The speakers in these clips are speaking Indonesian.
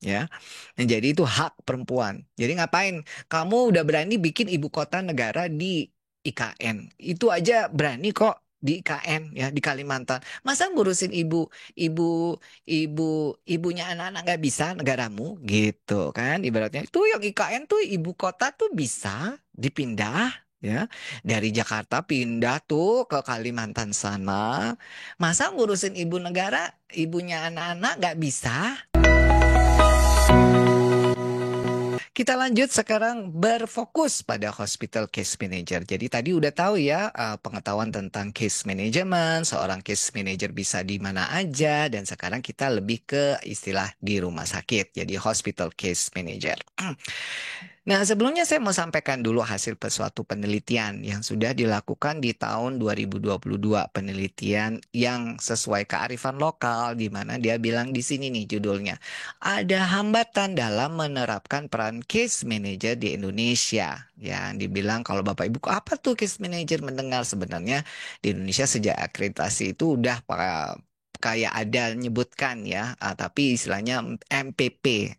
ya. Nah, jadi itu hak perempuan. Jadi ngapain? Kamu udah berani bikin ibu kota negara di IKN. Itu aja berani kok di IKN ya di Kalimantan. Masa ngurusin ibu ibunya anak-anak nggak bisa negaramu gitu kan? Ibaratnya itu yang IKN tuh ibu kota tuh bisa dipindah ya dari Jakarta pindah tuh ke Kalimantan sana. Masa ngurusin ibu negara, ibunya anak-anak nggak bisa? Kita lanjut sekarang berfokus pada hospital case manager. Jadi tadi udah tahu ya pengetahuan tentang case management, seorang case manager bisa di mana aja dan sekarang kita lebih ke istilah di rumah sakit. Jadi hospital case manager. Nah, sebelumnya saya mau sampaikan dulu hasil suatu penelitian yang sudah dilakukan di tahun 2022, penelitian yang sesuai kearifan lokal di mana dia bilang di sini nih judulnya, ada hambatan dalam menerapkan peran case manager di Indonesia. Yang dibilang kalau Bapak Ibu apa tuh case manager mendengar sebenarnya di Indonesia sejak akreditasi itu udah kayak ada nyebutkan ya, tapi istilahnya MPP,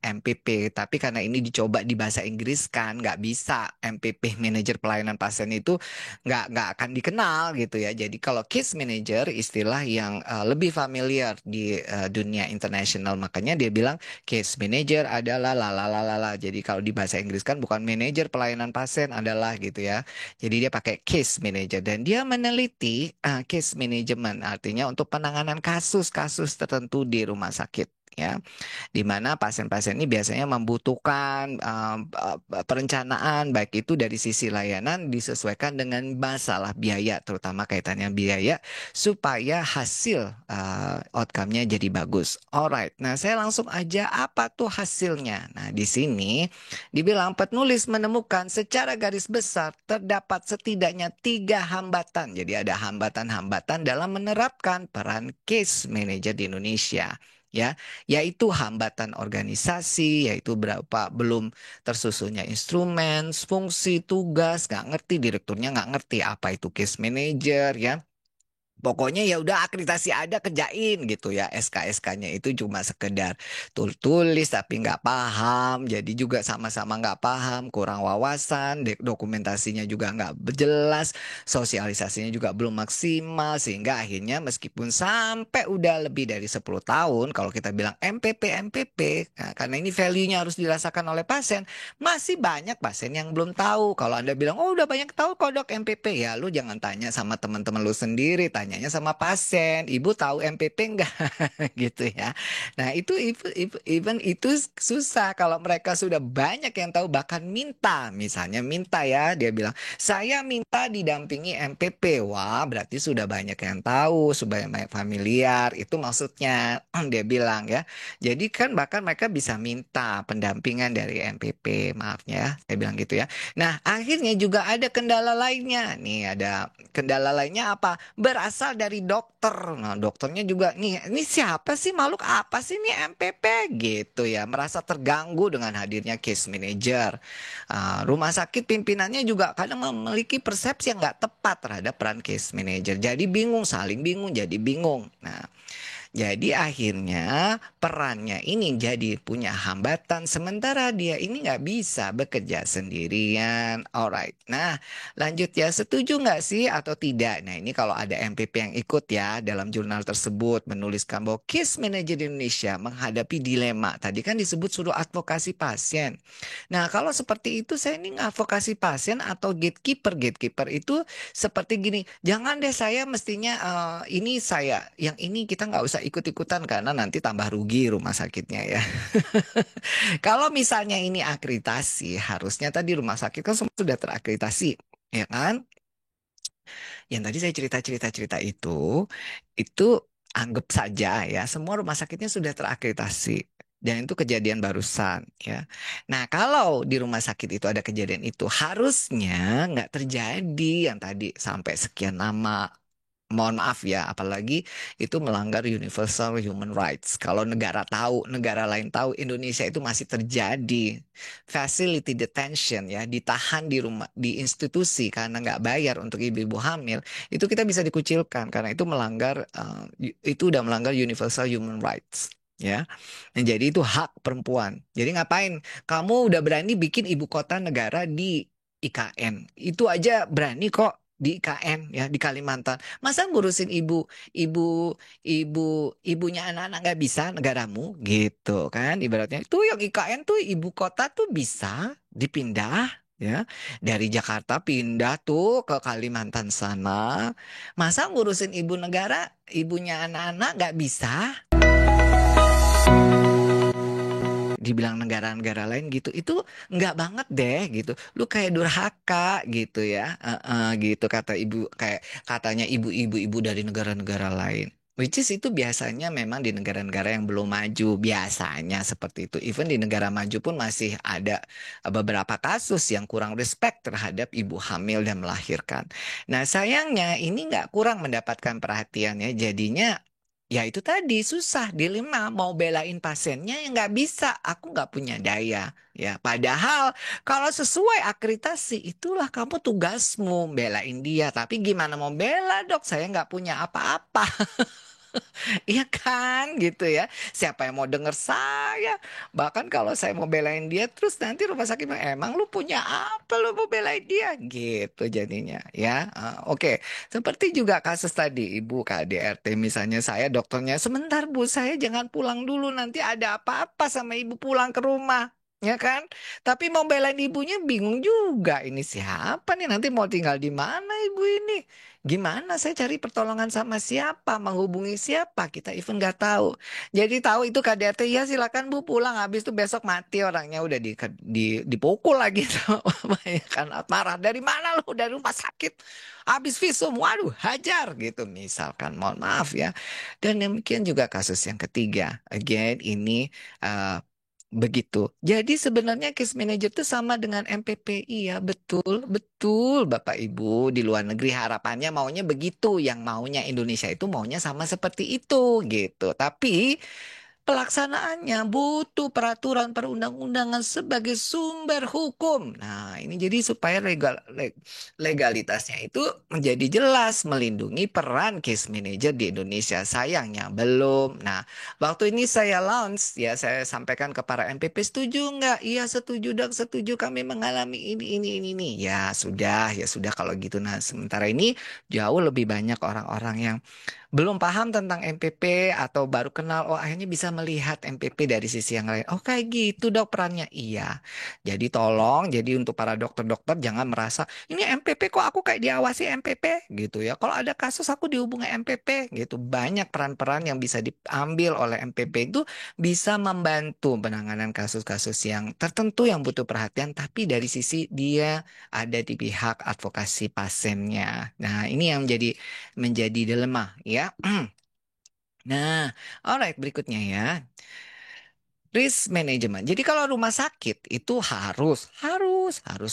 tapi karena ini dicoba di bahasa Inggris kan nggak bisa MPP manajer pelayanan pasien itu nggak akan dikenal gitu ya. Jadi kalau case manager istilah yang lebih familiar di dunia internasional, makanya dia bilang case manager adalah la. Jadi kalau di bahasa Inggris kan bukan manajer pelayanan pasien adalah gitu ya. Jadi dia pakai case manager dan dia meneliti case management artinya untuk penanganan kasus-kasus tertentu di rumah sakit ya, di mana pasien-pasien ini biasanya membutuhkan perencanaan baik itu dari sisi layanan disesuaikan dengan masalah biaya, terutama kaitannya biaya supaya hasil outcome-nya jadi bagus. Alright, nah saya langsung aja apa tuh hasilnya. Nah di sini dibilang penulis menemukan secara garis besar terdapat setidaknya tiga hambatan. Jadi ada hambatan-hambatan dalam menerapkan peran case manager di Indonesia. Ya, yaitu hambatan organisasi, yaitu berapa belum tersusunnya instrumen, fungsi, tugas, nggak ngerti direkturnya nggak ngerti apa itu case manager ya. Pokoknya ya udah akreditasi ada kerjain gitu ya. SK-SK-nya itu cuma sekedar tulis tapi nggak paham. Jadi juga sama-sama nggak paham, kurang wawasan, dokumentasinya juga nggak jelas, sosialisasinya juga belum maksimal. Sehingga akhirnya meskipun sampai udah lebih dari 10 tahun, kalau kita bilang MPP, nah, karena ini value-nya harus dirasakan oleh pasien, masih banyak pasien yang belum tahu. Kalau Anda bilang, oh udah banyak tahu kok dok MPP, ya lu jangan tanya sama teman-teman lu sendiri, tanyanya sama pasien. Ibu tahu MPP enggak? Gitu ya. Nah even itu susah kalau mereka sudah banyak yang tahu bahkan minta. Misalnya minta ya, dia bilang, saya minta didampingi MPP. Wah berarti sudah banyak yang tahu, sudah banyak familiar. Itu maksudnya dia bilang ya. Jadi kan bahkan mereka bisa minta pendampingan dari MPP, maaf ya, saya bilang gitu ya. Nah, akhirnya juga ada kendala lainnya. Nih ada kendala lainnya apa? Berasal dari dokter. Nah, dokternya juga nih, ini siapa sih makhluk apa sih nih MPP gitu ya. Merasa terganggu dengan hadirnya case manager. Rumah sakit pimpinannya juga kadang memiliki persepsi yang nggak tepat terhadap peran case manager. Jadi bingung, saling bingung, jadi bingung. Nah, jadi akhirnya perannya ini jadi punya hambatan sementara dia ini nggak bisa bekerja sendirian. Alright. Nah, lanjut ya. Setuju nggak sih atau tidak? Nah, ini kalau ada MPP yang ikut ya dalam jurnal tersebut menuliskan bahwa case manager di Indonesia menghadapi dilema. Tadi kan disebut suruh advokasi pasien. Nah, kalau seperti itu saya ini advokasi pasien atau gatekeeper. Gatekeeper itu seperti gini, jangan deh saya mestinya ini saya, yang ini kita nggak usah ikut-ikutan karena nanti tambah rugi rumah sakitnya ya. Kalau misalnya ini akreditasi, harusnya tadi rumah sakit kan semua sudah terakreditasi, ya kan? Yang tadi saya cerita-cerita itu anggap saja ya, semua rumah sakitnya sudah terakreditasi. Dan itu kejadian barusan ya. Nah kalau di rumah sakit itu ada kejadian itu harusnya nggak terjadi yang tadi sampai sekian lama. Mohon maaf ya, apalagi itu melanggar universal human rights. Kalau negara tahu, negara lain tahu, Indonesia itu masih terjadi facility detention ya, ditahan di rumah, di institusi karena nggak bayar untuk ibu-ibu hamil, itu kita bisa dikucilkan karena itu melanggar, itu udah melanggar universal human rights. ya. Nah, jadi itu hak perempuan. Jadi ngapain? Kamu udah berani bikin ibu kota negara di IKN. Itu aja berani kok di IKN ya di Kalimantan. Masa ngurusin ibu ibu ibunya anak-anak nggak bisa negaramu gitu kan? Ibaratnya itu yang IKN tuh ibu kota tuh bisa dipindah ya dari Jakarta pindah tuh ke Kalimantan sana. Masa ngurusin ibu negara, ibunya anak-anak nggak bisa? Dibilang negara-negara lain gitu itu nggak banget deh gitu lu kayak durhaka gitu ya. Gitu kata ibu kayak katanya ibu-ibu dari negara-negara lain, which is itu biasanya memang di negara-negara yang belum maju biasanya seperti itu. Even di negara maju pun masih ada beberapa kasus yang kurang respect terhadap ibu hamil dan melahirkan. Nah sayangnya ini nggak kurang mendapatkan perhatian ya jadinya. Ya itu tadi susah dilema mau belain pasiennya ya nggak bisa. Aku nggak punya daya. Ya padahal kalau sesuai akreditasi itulah kamu tugasmu belain dia. Tapi gimana mau bela dok? Saya nggak punya apa-apa. Iya kan gitu ya. Siapa yang mau denger saya? Bahkan kalau saya mau belain dia terus nanti rumah sakit bilang, emang lu punya apa lu mau belain dia? Gitu jadinya ya. Oke. Seperti juga kasus tadi Ibu KDRT misalnya saya dokternya sebentar Bu saya jangan pulang dulu nanti ada apa-apa sama Ibu pulang ke rumah. Ya kan? Tapi mau belain ibunya bingung juga. Ini siapa nih nanti mau tinggal di mana ibu ini? Gimana saya cari pertolongan sama siapa, menghubungi siapa, kita even nggak tahu. Jadi tahu itu KDRT, ya silakan Bu pulang, habis itu besok mati orangnya udah dipukul lagi sama mamanya kan marah. Dari mana lu? Dari rumah sakit. Habis visum, waduh hajar gitu misalkan. Mohon maaf ya. Dan demikian juga kasus yang ketiga. Again ini eh, begitu. Jadi sebenarnya case manager itu sama dengan MPPI ya, betul, betul Bapak Ibu. Di luar negeri harapannya maunya begitu, yang maunya Indonesia itu maunya sama seperti itu gitu. Tapi pelaksanaannya butuh peraturan perundang-undangan sebagai sumber hukum. Nah, ini jadi supaya legalitasnya itu menjadi jelas melindungi peran case manager di Indonesia. Sayangnya belum. Nah, waktu ini saya launch ya saya sampaikan ke para MPP setuju nggak? Iya setuju dok, setuju kami mengalami ini. Ya sudah kalau gitu. Nah, sementara ini jauh lebih banyak orang-orang yang belum paham tentang MPP atau baru kenal, oh akhirnya bisa melihat MPP dari sisi yang lain. Oh kayak gitu dok perannya. Iya. Jadi tolong, jadi untuk para dokter-dokter jangan merasa, ini MPP kok aku kayak diawasi MPP gitu ya. Kalau ada kasus aku dihubungi MPP gitu. Banyak peran-peran yang bisa diambil oleh MPP itu bisa membantu penanganan kasus-kasus yang tertentu yang butuh perhatian, tapi dari sisi dia ada di pihak advokasi pasiennya. Nah ini yang menjadi dilema ya. Nah, alright berikutnya ya. Risk management. Jadi kalau rumah sakit itu harus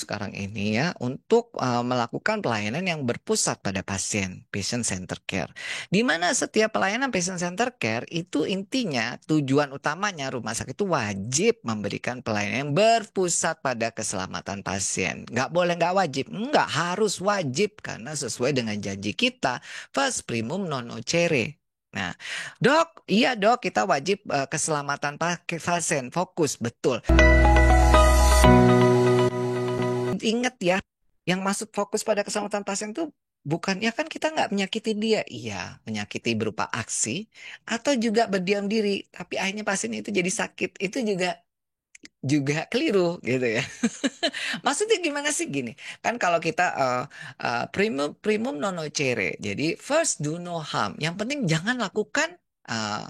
sekarang ini ya untuk melakukan pelayanan yang berpusat pada pasien, patient center care. Di mana setiap pelayanan patient center care itu intinya tujuan utamanya rumah sakit itu wajib memberikan pelayanan yang berpusat pada keselamatan pasien. Nggak boleh nggak wajib, nggak harus wajib karena sesuai dengan janji kita first primum non nocere. Nah, dok, iya dok, kita wajib keselamatan pasien, fokus, betul. Ingat ya, yang masuk fokus pada keselamatan pasien itu bukannya kan kita nggak menyakiti dia, iya, menyakiti berupa aksi atau juga berdiam diri, tapi akhirnya pasien itu jadi sakit, itu juga juga keliru gitu ya. Maksudnya gimana sih gini? Kan kalau kita primum primum non nocere, jadi first do no harm. Yang penting jangan lakukan eh,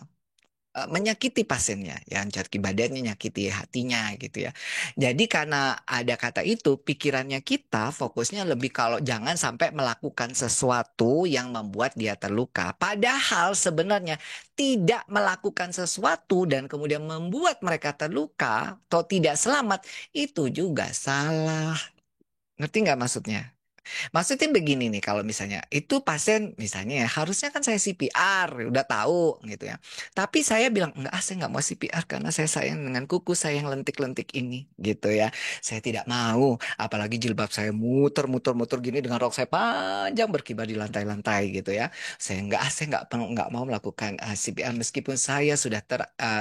menyakiti pasiennya, ya nyakiti badannya, nyakiti hatinya gitu ya. Jadi karena ada kata itu, pikirannya kita fokusnya lebih kalau jangan sampai melakukan sesuatu yang membuat dia terluka. Padahal sebenarnya tidak melakukan sesuatu dan kemudian membuat mereka terluka atau tidak selamat itu juga salah. Ngerti nggak maksudnya? Maksudnya begini nih, kalau misalnya itu pasien misalnya ya harusnya kan saya CPR, udah tahu gitu ya. Tapi saya bilang enggak, saya nggak mau CPR karena saya sayang dengan kuku saya yang lentik-lentik ini gitu ya. Saya tidak mau, apalagi jilbab saya muter-muter-muter gini dengan rok saya panjang berkibar di lantai-lantai gitu ya. Saya nggak mau melakukan CPR meskipun saya sudah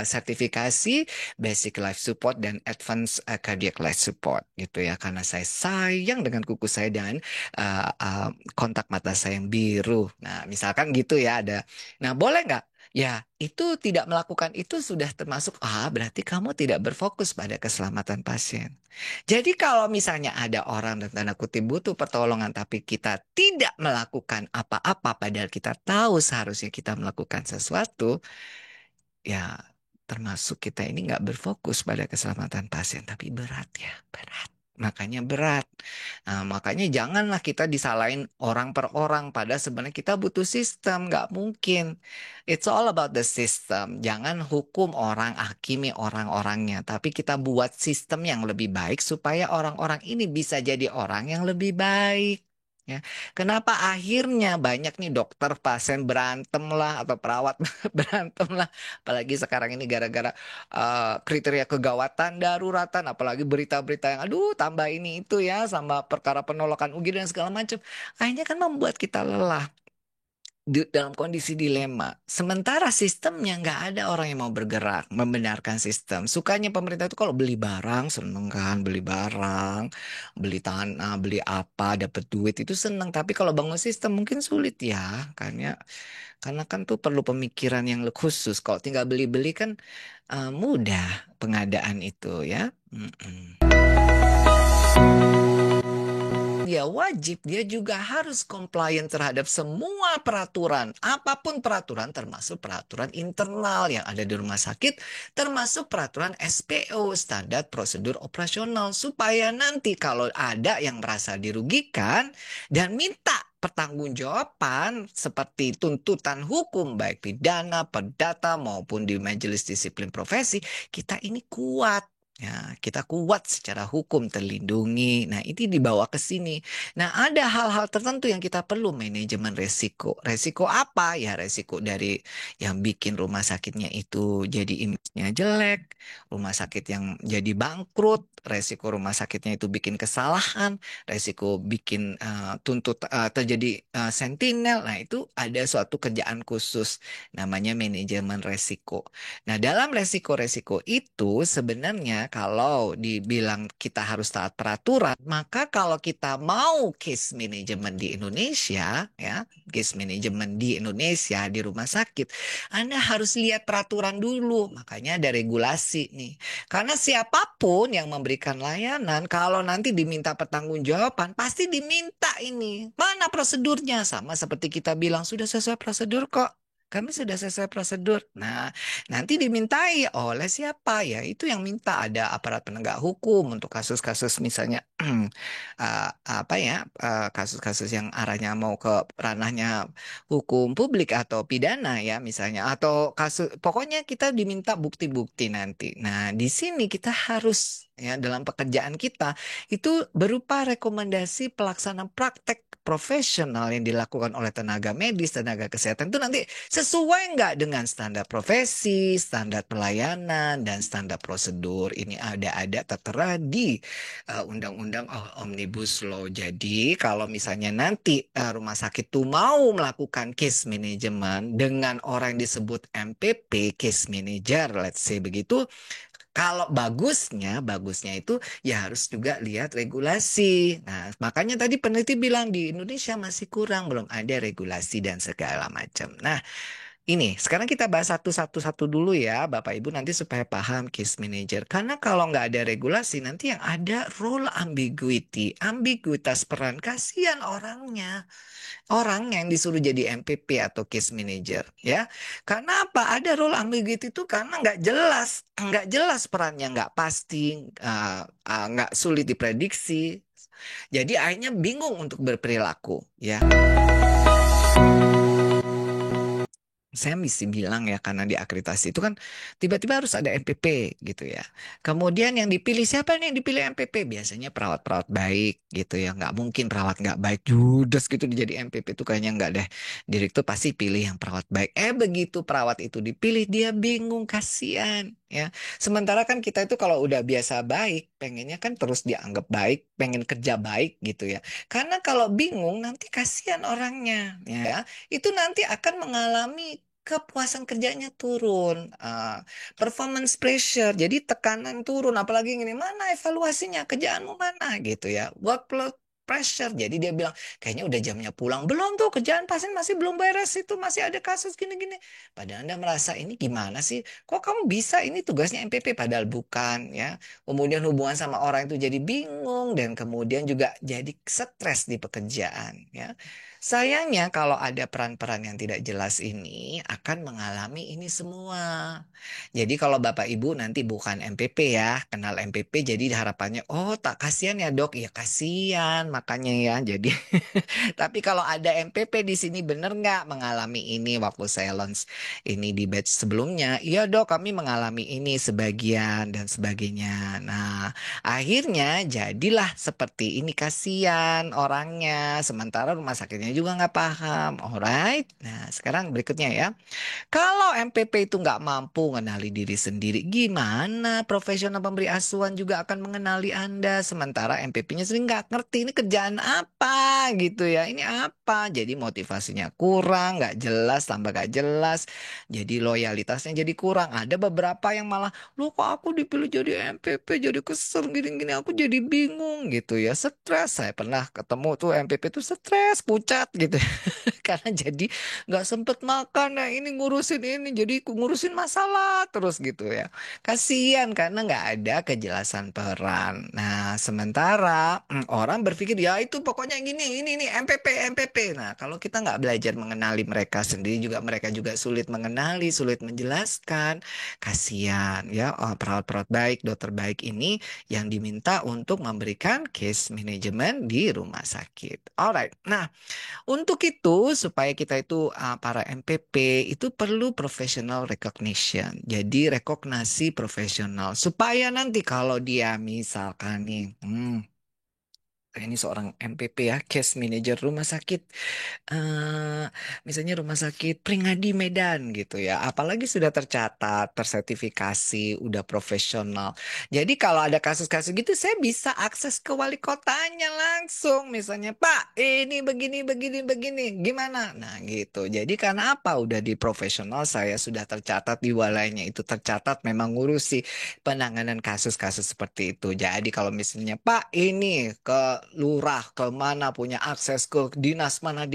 sertifikasi Basic Life Support dan Advanced Cardiac Life Support gitu ya. Karena saya sayang dengan kuku saya dan kontak mata saya yang biru. Nah, misalkan gitu ya ada. Nah, boleh nggak? Ya, itu tidak melakukan itu sudah termasuk, berarti kamu tidak berfokus pada keselamatan pasien. Jadi kalau misalnya ada orang dan tanda kutip butuh pertolongan tapi kita tidak melakukan apa-apa padahal kita tahu seharusnya kita melakukan sesuatu, ya termasuk kita ini nggak berfokus pada keselamatan pasien, tapi berat ya, berat. Makanya berat. Nah, makanya janganlah kita disalahin orang per orang. Padahal sebenarnya kita butuh sistem. Nggak mungkin. It's all about the system. Jangan hukum orang, hakimi orang-orangnya. Tapi kita buat sistem yang lebih baik supaya orang-orang ini bisa jadi orang yang lebih baik. Ya, kenapa akhirnya banyak nih dokter pasien berantem lah atau perawat berantem lah. Apalagi sekarang ini gara-gara kriteria kegawatan daruratan, apalagi berita-berita yang aduh tambah ini itu ya sama perkara penolakan UGD dan segala macam. Akhirnya kan membuat kita lelah dalam kondisi dilema. Sementara sistemnya nggak ada orang yang mau bergerak membenarkan sistem. Sukanya pemerintah itu kalau beli barang seneng kan, beli barang, beli tanah, beli apa, dapat duit itu seneng. Tapi kalau bangun sistem mungkin sulit ya, karena kan tuh perlu pemikiran yang khusus. Kalau tinggal beli-beli kan mudah pengadaan itu ya. Mm-mm. Ya wajib, dia juga harus compliant terhadap semua peraturan. Apapun peraturan, termasuk peraturan internal yang ada di rumah sakit, termasuk peraturan SPO, standar prosedur operasional. Supaya nanti kalau ada yang merasa dirugikan dan minta pertanggungjawaban seperti tuntutan hukum baik pidana, perdata maupun di majelis disiplin profesi, kita ini kuat. Ya, kita kuat secara hukum terlindungi. Nah, ini dibawa ke sini. Nah, ada hal-hal tertentu yang kita perlu manajemen resiko. Resiko apa? Ya, resiko dari yang bikin rumah sakitnya itu jadi image-nya jelek, rumah sakit yang jadi bangkrut, resiko rumah sakitnya itu bikin kesalahan, resiko bikin terjadi sentinel. Nah, itu ada suatu kerjaan khusus namanya manajemen resiko. Nah, dalam resiko-resiko itu sebenarnya kalau dibilang kita harus taat peraturan, maka kalau kita mau case management di Indonesia, ya, case management di Indonesia di rumah sakit, Anda harus lihat peraturan dulu. Makanya ada regulasi nih. Karena siapapun yang memberikan layanan, kalau nanti diminta pertanggungjawaban, pasti diminta ini. Mana prosedurnya? Sama seperti kita bilang, sudah sesuai prosedur kok. Kami sudah sesuai prosedur. Nah, nanti dimintai oleh siapa ya? Itu yang minta ada aparat penegak hukum untuk kasus-kasus misalnya apa ya kasus-kasus yang arahnya mau ke ranahnya hukum publik atau pidana ya misalnya atau kasus pokoknya kita diminta bukti-bukti nanti. Nah, di sini kita harus ya dalam pekerjaan kita itu berupa rekomendasi pelaksanaan praktek profesional yang dilakukan oleh tenaga medis, tenaga kesehatan itu nanti sesuai nggak dengan standar profesi, standar pelayanan, dan standar prosedur. Ini ada tertera di Undang-Undang Omnibus Law. Jadi kalau misalnya nanti rumah sakit tuh mau melakukan case management dengan orang yang disebut MPP, case manager, let's say begitu, kalau bagusnya itu ya harus juga lihat regulasi. Nah, makanya tadi peneliti bilang di Indonesia masih kurang, belum ada regulasi dan segala macam. Nah, ini sekarang kita bahas satu-satu dulu ya, Bapak Ibu nanti supaya paham case manager. Karena kalau nggak ada regulasi, nanti yang ada role ambiguity, ambiguitas peran, kasihan orangnya. Orang yang disuruh jadi MPP atau case manager ya. Karena apa? Ada role ambiguity itu karena nggak jelas perannya, nggak pasti, nggak sulit diprediksi. Jadi akhirnya bingung untuk berperilaku ya. Saya mesti bilang ya karena di akreditasi itu kan tiba-tiba harus ada MPP gitu ya. Kemudian yang dipilih siapa nih yang dipilih MPP? Biasanya perawat-perawat baik gitu ya. Nggak mungkin perawat nggak baik judes gitu jadi MPP itu kayaknya nggak deh. Direktur pasti pilih yang perawat baik. Begitu perawat itu dipilih dia bingung kasihan ya. Sementara kan kita itu kalau udah biasa baik pengennya kan terus dianggap baik, pengen kerja baik gitu ya. Karena kalau bingung nanti kasihan orangnya ya itu nanti akan mengalami kepuasan kerjanya turun, performance pressure, jadi tekanan turun, apalagi gini, mana evaluasinya, kerjaanmu mana gitu ya, workload pressure, jadi dia bilang, kayaknya udah jamnya pulang, belum tuh kerjaan pasien masih belum beres itu, masih ada kasus gini-gini, padahal Anda merasa ini gimana sih, kok kamu bisa, ini tugasnya MPP, padahal bukan ya, kemudian hubungan sama orang itu jadi bingung, dan kemudian juga jadi stres di pekerjaan ya. Sayangnya kalau ada peran-peran yang tidak jelas ini akan mengalami ini semua. Jadi kalau Bapak Ibu nanti bukan MPP ya, kenal MPP jadi harapannya, oh tak kasihan ya dok, ya kasihan makanya ya. Jadi tapi kalau ada MPP di sini bener nggak mengalami ini waktu saya launch ini di batch sebelumnya? Iya dok, kami mengalami ini sebagian dan sebagainya. Nah, akhirnya jadilah seperti ini kasihan orangnya. Sementara rumah sakitnya juga nggak paham. Alright. Nah, sekarang berikutnya ya. Kalau MPP itu nggak mampu mengenali diri sendiri, gimana profesional pemberi asuhan juga akan mengenali Anda. Sementara MPP-nya sendiri nggak ngerti ini kerjaan apa gitu ya. Ini apa? Jadi motivasinya kurang, nggak jelas, tambah nggak jelas. Jadi loyalitasnya jadi kurang. Ada beberapa yang malah, loh kok aku dipilih jadi MPP, jadi kesel gini-gini, aku jadi bingung gitu ya. Stres. Saya pernah ketemu tuh MPP tuh stres, pucat gitu. Karena jadi nggak sempet makan ya ini ngurusin ini jadi ngurusin masalah terus gitu ya kasihan karena nggak ada kejelasan peran. Nah sementara orang berpikir ya itu pokoknya gini ini MPP MPP. Nah kalau kita nggak belajar mengenali mereka sendiri juga mereka juga sulit mengenali sulit menjelaskan kasihan ya perawat-perawat baik dokter baik ini yang diminta untuk memberikan case management di rumah sakit. Alright, nah untuk itu, supaya kita itu para MPP itu perlu professional recognition. Jadi rekognisi profesional supaya nanti kalau dia misalkan nih, ini seorang MPP ya, case manager rumah sakit, eh misalnya rumah sakit Pringadi Medan gitu ya. Apalagi sudah tercatat, tersertifikasi, udah profesional. Jadi kalau ada kasus-kasus gitu, saya bisa akses ke wali kotanya langsung. Misalnya, Pak, ini begini, begini, begini, gimana? Nah gitu. Jadi karena apa? Udah di profesional, saya sudah tercatat di wilayahnya itu tercatat memang ngurusi penanganan kasus-kasus seperti itu. Jadi kalau misalnya Pak ini ke lurah ke mana punya akses ke dinas mana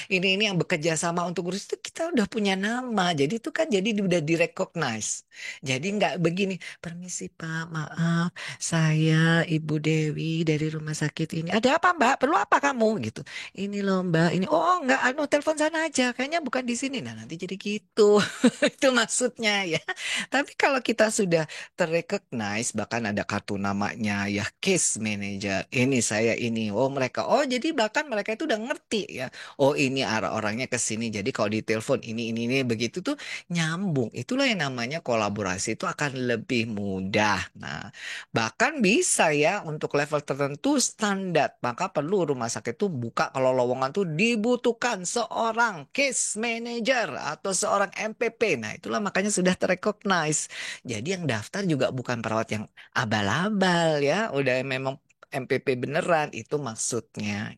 ini yang bekerja sama untuk urus itu kita udah punya nama. Jadi itu kan jadi udah direcognize. Jadi nggak begini, permisi Pak, maaf saya Ibu Dewi dari rumah sakit ini. Ada apa Mbak? Perlu apa kamu gitu? Ini loh Mbak, ini oh nggak anu telepon sana aja. Kayaknya bukan di sini. Nah nanti jadi gitu. Itu maksudnya ya. Tapi kalau kita sudah terrecognize bahkan ada kartu namanya ya case manager ini saya ini oh mereka oh jadi bahkan mereka itu udah ngerti ya oh ini arah orangnya ke sini jadi kalau ditelepon ini begitu tuh nyambung itulah yang namanya kolaborasi itu akan lebih mudah. Nah bahkan bisa ya untuk level tertentu standar maka perlu rumah sakit itu buka kalau lowongan tuh dibutuhkan seorang case manager atau seorang MPP. Nah itulah makanya sudah terrecognize jadi yang daftar juga bukan perawat yang abal-abal ya, udah memang MPP beneran itu maksudnya.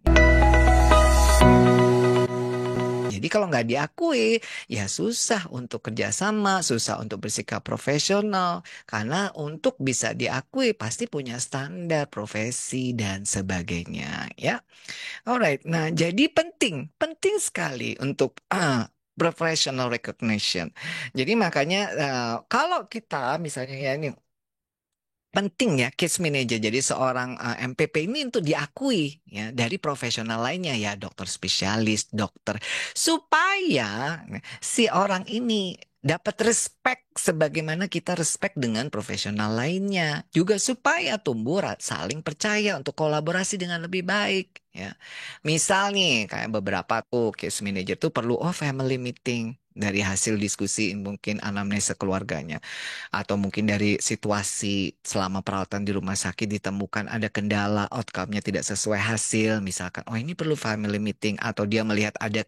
Jadi kalau nggak diakui, ya susah untuk kerjasama, susah untuk bersikap profesional. Karena untuk bisa diakui pasti punya standar profesi dan sebagainya, ya. Alright, nah jadi penting sekali untuk professional recognition. Jadi makanya kalau kita misalnya ya ini penting ya case manager jadi seorang MPP ini untuk diakui ya dari profesional lainnya ya dokter spesialis dokter supaya si orang ini dapat respect sebagaimana kita respect dengan profesional lainnya juga supaya tumbuh saling percaya untuk kolaborasi dengan lebih baik ya misal nih kayak beberapa tuh case manager tuh perlu oh family meeting. dari hasil diskusi mungkin anamnesa keluarganya atau mungkin dari situasi selama perawatan di rumah sakit ditemukan ada kendala outcome-nya tidak sesuai hasil, misalkan oh ini perlu family meeting atau dia melihat ada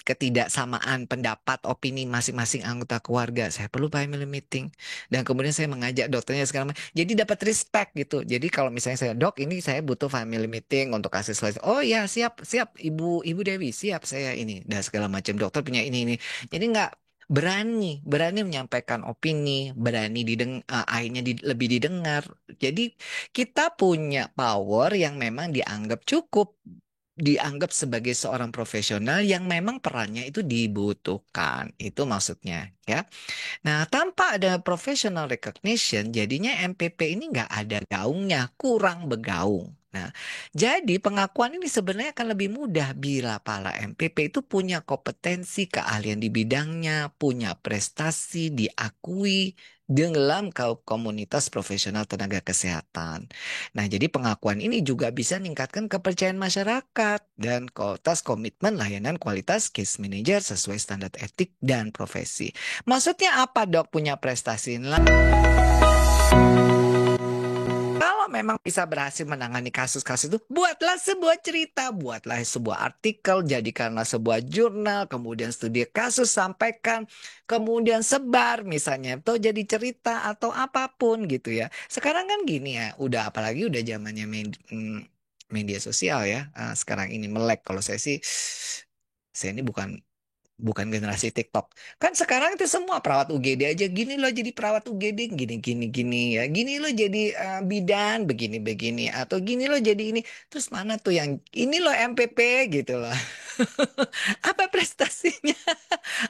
ketidaksamaan pendapat opini masing-masing anggota keluarga, saya perlu family meeting dan kemudian saya mengajak dokternya segala macam. Jadi dapat respect gitu. Jadi kalau misalnya saya dok ini saya butuh family meeting untuk kasih solusi. Oh ya siap siap Ibu Dewi siap saya ini dan segala macam dokter punya ini. Jadi nggak berani menyampaikan opini, berani akhirnya lebih didengar. Jadi kita punya power yang memang dianggap cukup, dianggap sebagai seorang profesional yang memang perannya itu dibutuhkan. Itu maksudnya, ya. Nah, tanpa ada professional recognition, jadinya MPP ini nggak ada gaungnya, kurang bergaung. Nah, jadi pengakuan ini sebenarnya akan lebih mudah bila para MPP itu punya kompetensi, keahlian di bidangnya, punya prestasi, diakui dalam komunitas profesional tenaga kesehatan. Nah, jadi pengakuan ini juga bisa meningkatkan kepercayaan masyarakat dan komitmen layanan kualitas case manager sesuai standar etik dan profesi. Maksudnya apa dok punya prestasi? Kalau memang bisa berhasil menangani kasus-kasus itu, buatlah sebuah cerita, buatlah sebuah artikel, jadikanlah sebuah jurnal, kemudian studi kasus sampaikan, kemudian sebar misalnya, atau jadi cerita atau apapun gitu ya. Sekarang kan gini ya, udah apalagi udah zamannya media sosial ya. Sekarang ini melek. Kalau saya ini bukan generasi TikTok. Kan sekarang itu semua perawat UGD aja gini loh jadi perawat UGD gini gini gini ya. Gini loh jadi bidan begini begini atau gini loh jadi ini. Terus mana tuh yang ini loh MPP gitu loh. Apa prestasinya?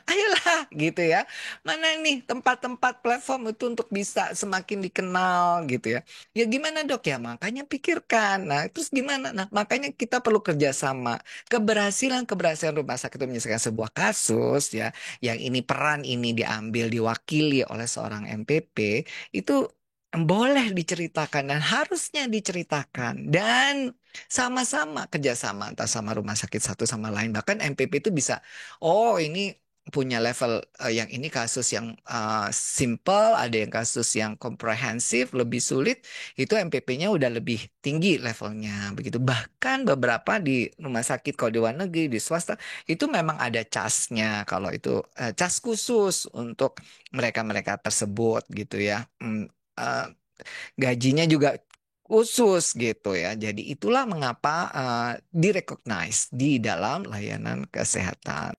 Ayolah gitu ya. Mana nih tempat-tempat platform itu untuk bisa semakin dikenal gitu ya. Ya gimana dok ya? Makanya pikirkan. Nah, terus gimana? Nah, makanya kita perlu kerjasama. Keberhasilan rumah sakit itu menyelesaikan sebuah kasus ya, yang ini peran ini diambil diwakili oleh seorang MPP itu boleh diceritakan dan harusnya diceritakan dan sama-sama kerjasama antara sama rumah sakit satu sama lain bahkan MPP itu bisa oh ini punya level yang ini kasus yang simple ada yang kasus yang komprehensif lebih sulit itu MPP-nya udah lebih tinggi levelnya begitu. Bahkan beberapa di rumah sakit kalau di luar negeri, di swasta itu memang ada casnya kalau itu cas khusus untuk mereka-mereka tersebut gitu ya. Gajinya juga khusus gitu ya. Jadi itulah mengapa direcognize di dalam layanan kesehatan.